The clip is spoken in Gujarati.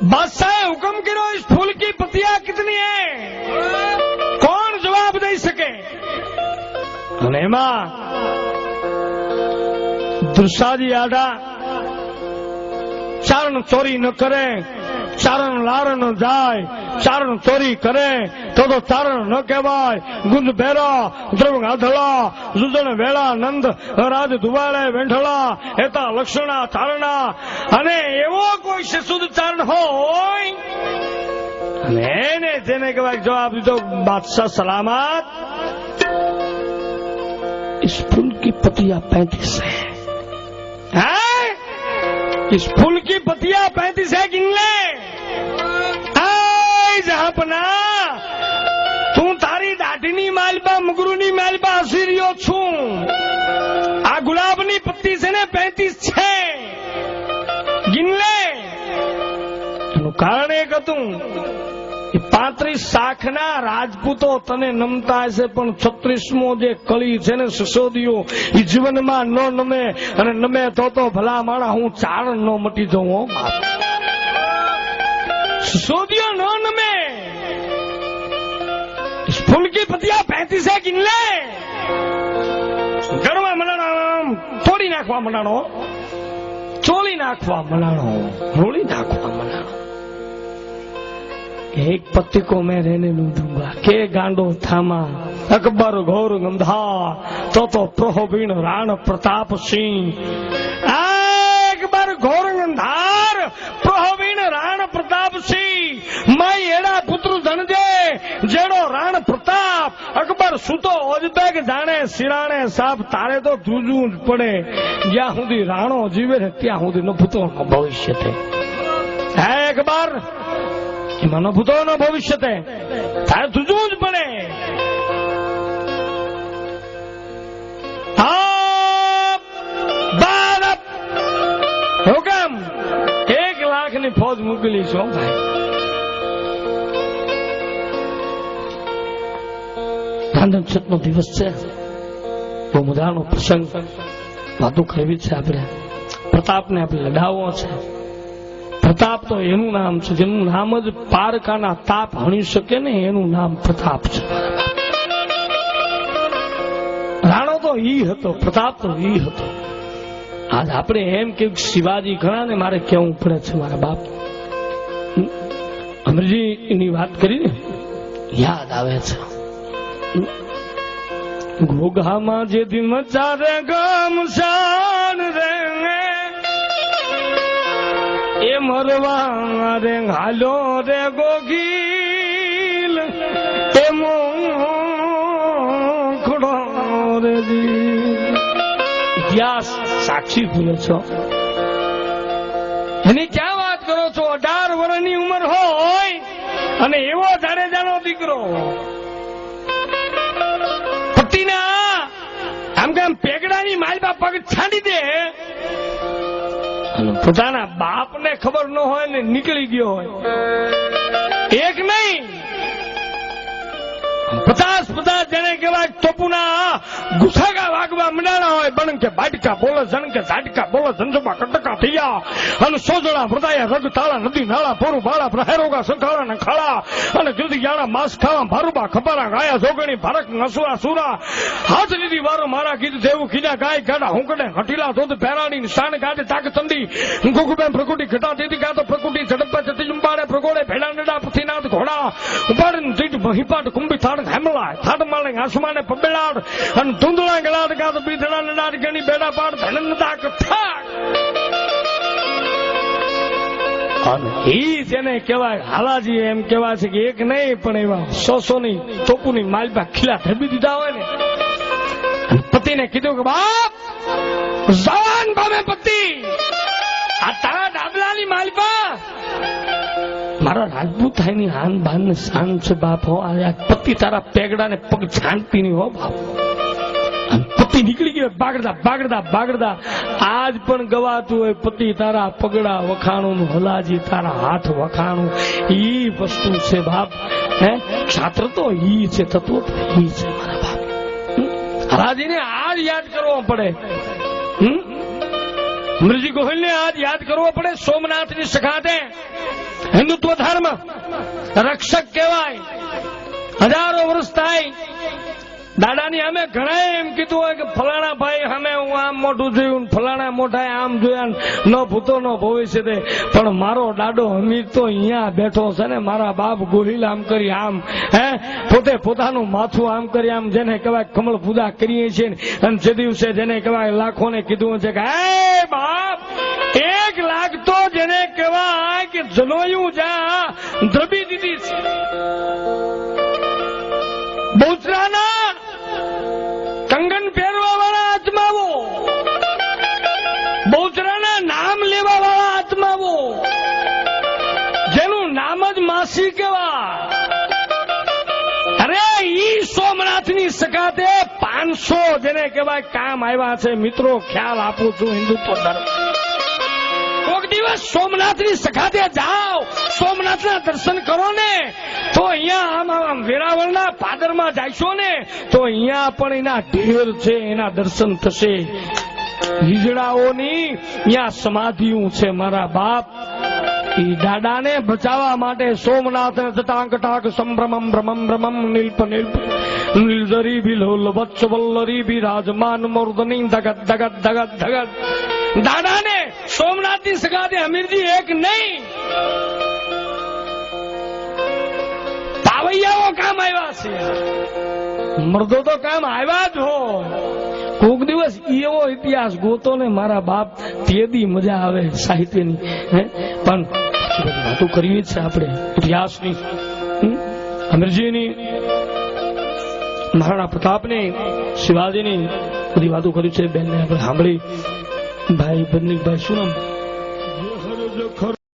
बादशाह हुक्म करो, इस फूल की पत्तियां कितनी है? कौन जवाब दे सके? दुर्सादी आडा चारण चोरी न करे, चारण लार न जाए, चारण चोरी करे तो चारण न कहवाय। गुंज बेरा द्रव गाधला जुजण वेला नंद राज दुवाळे वेंढला हेता लक्षणा चारणा। अने एवो कोई शुद्ध चारण होय ने जेने कहवाय जवाब दीधो बादशाह सलामत। इस फूल की पत्तियां 35 है। इस फूल की पत्तियां 35 है, गिन ले। जहापना तू तारी दाढ़ीनी मालबा मुगरूनी मालबा हसी रियो छू। आ गुलाबनी पत्ती से ने 35 छे, गिन ले। कारण एक હતું 35 શાખના રાજપૂતો તને નમતા હશે, પણ 36મો જે કળી છે ને સિસોદીઓ એ જીવનમાં ન નમે, અને નમે તો ભલા માણા હું ચારણ ન મટી જાઉં હો બાપ। सिसोदियो न नमे, इस फूल की पत्तियां 35 है, गिन ले। गरवा मनाणो, तोड़ी नाखवा मनाणो, चोली नाखवा मनाणो, रोली नाखवा मनाणो। एक पत्ती को मैं रहने नहीं दूंगा। के गांडो थामा अकबर घोर गंधार तो प्रोहबीन राण प्रताप सिंह। अकबर घोर गंधार प्रोहबीन राण प्रताप सिंह। मैं एड़ा पुत्र धनजे जेड़ो राण प्रताप। अकबर सुतो ओजबेग जाने सिराणे साहब तारे तो जूझू पड़े। ज्या हुदी राणो जीवे है त्या हुदी न भूतो न भविष्य थे। है अकबर न भूतो न भविष्य थे, तारे जूझू पड़े। हुकम 1 लाख ની ફોજ મોકલી છો ભાઈ। ગાંધન છઠનો દિવસ છે, બહુ મજાનો પ્રસંગ, વાતો કરવી છે આપણે। પ્રતાપને આપણે લડાવવો છે। પ્રતાપ તો એનું નામ છે જેનું નામ જ પારકાના તાપ હણી શકે ને, એનું નામ પ્રતાપ છે। રાણો તો ઈ હતો, પ્રતાપ તો ઈ હતો। આજ આપણે એમ કે શિવાજી ઘણા ને મારે કેવું પડે છે મારા બાપ। અમરજી એની વાત કરીને યાદ આવે છે। ઘોઘામાં જે દિન મચારે ગમશાન રે એ મરવા રે હાલો રે ગોગીલ એ મોખડો રે ઇતિહાસ સાક્ષી ભૂલો છો। એની ક્યાં વાત કરો છો? 18 વર્ષની ઉંમર હોય અને એવો જાડેજાનો દીકરો પતિના આમ કે પેગડાની માલબા પગ છાડી દે, પોતાના બાપને ખબર ન હોય ને નીકળી ગયો હોય। એક નહીં 50 જણે કહેવાય ટોપુના ગુસાગા વાગવા મંડાણા હોય। બણ કે બાટકા બોલે જણ કે ઝાટકા બોલે જંજુબા કટકા થયા અને સોજડા વૃદાયા રગ તાળા નદી નાળા પોરું બાળા પ્રહેરોગા સંખાળા ને ખાળા અને જુદી જાણા માસ ખાવા ભારુબા ખપારા ગાયા જોગણી ભારક નસુરા સુરા હાથ લીધી વારો મારા કીધું દેવું કીધા ગાય ગાડા હુંકડે હટીલા ધોધ પહેરાણી શાન ગાડે તાક ચંડી ગુગુબેન પ્રકૃતિ ઘટા દીધી ગાતો પ્રકૃતિ ઝડપે જતી જુંબાડે પ્રગોડે ભેડા નડા પથીનાથ ઘોડા ઉપાડીને દીટ હિપાટ કુંભી થાડ હેમલા થાડ માળે આસમાને પબેલાડ અને ધૂંધળા ગળાડ ગાતો બીધડા નડાડ ગણી બેડા પાડ ધનંદા કથા। ઈ જેને કહેવાય હાલાજી એમ કહેવાય છે કે એક નહીં પણ એવા 100 ની તોપુની માલબા ખીલા ધબી દીધા હોય ને। પતિને કીધું કે બાપ જવાન ભાવે પતિ આ તારા ડાબલાની માલબા મારા રાજપૂતાઈની હાન બાન ને શાન છે બાપ હો। આ પતિ તારા પેગડા ને પગ છાંટતી નહીં હો બાપ। પતિ નીકળી ગયો બાગડતા બાગડતા બાગડતા। આજ પણ ગવાતું હોય પતિ તારા પગડા વખાણું હલાજી તારા હાથ વખાણું ઈ વસ્તુ છે બાપ। હે ક્ષાત્ર તો ઈ છે, તત્વ તો ઈ છે મારા બાપ। હલાજીને આજ યાદ કરવો પડે। અમરજી ગોહિલને આજ યાદ કરવો પડે. સોમનાથની સખાતે હિન્દુત્વ ધર્મ રક્ષક કહેવાય. હજારો વર્ષ થાય દાદાની અમે ઘણા એમ કીધું હોય કે ફલાણા ભાઈ અમે હું આમ મોઢું જોયું, ફલાણા મોઢાએ આમ જોયા, ન ભૂતો ન ભવિષ્ય દે. પણ મારો દાદો અમીર તો અહીંયા બેઠો છે ને, મારા બાપ ગોહિલ આમ કરી આમ પોતે પોતાનું માથું આમ કરી આમ, જેને કહેવાય કમળ પૂજા કરીએ છીએ. અને જે દિવસે જેને કહેવાય લાખોને કીધું છે કે હે બાપ 1 લાખ તો જેને કહેવાય કે જનોયું જ્યાં દ્રબી દીધી છે. બહુચરાના કંગન પહેરવા વાળા આત્માઓ, બહુચરાના નામ લેવા વાળા આત્માઓ, જેનું નામ જ માસી કહેવાય. અરે ઈ સોમનાથની સખાતે 500 જેને કહેવાય કામ આવ્યા છે. મિત્રો ખ્યાલ આપું છું હિન્દુત્વ ધર્મ. કોક દિવસ સોમનાથની સખાતે જાઓ, સોમનાથના દર્શન કરો ને, તો અહીંયા આમ વેરાવળના પાદરમાં જાયશો ને તો અહીંયા પણ એના ઢેર છે, એના દર્શન થશે. હિજડાઓની અહીંયા સમાધિઓ છે. મારા બાપ ઈ દાદાને બચાવવા માટે સોમનાથ જટાંક ટાક સંભ્રમમ ભ્રમમ ભ્રમમ નીલ્પ નીલ્પ નીલજરી બિલોલ વત્સ વલ્લરી બિરાજમાન મૂર્ધની ધગત ધગત ધગત ધગત. દાદાને સોમનાથની સગાદે અમીરજી એક નહીં, પાવૈયાઓ કામ આવ્યા છે, મર્દો તો કામ આવ્યા જ હો. કોક દિવસ એવો ઇતિહાસ ગોતો ને મારા બાપ, તેદી મજા આવે સાહિત્યની. પણ વાતો કરીએ છે આપણે ઇતિહાસની. અમીરજીની, મહારાણા પ્રતાપની, શિવાજીની બધી વાતો કરી છે. બેનને આપણે સાંભળી. ભાઈ બન્નીભાઈ શું નામ?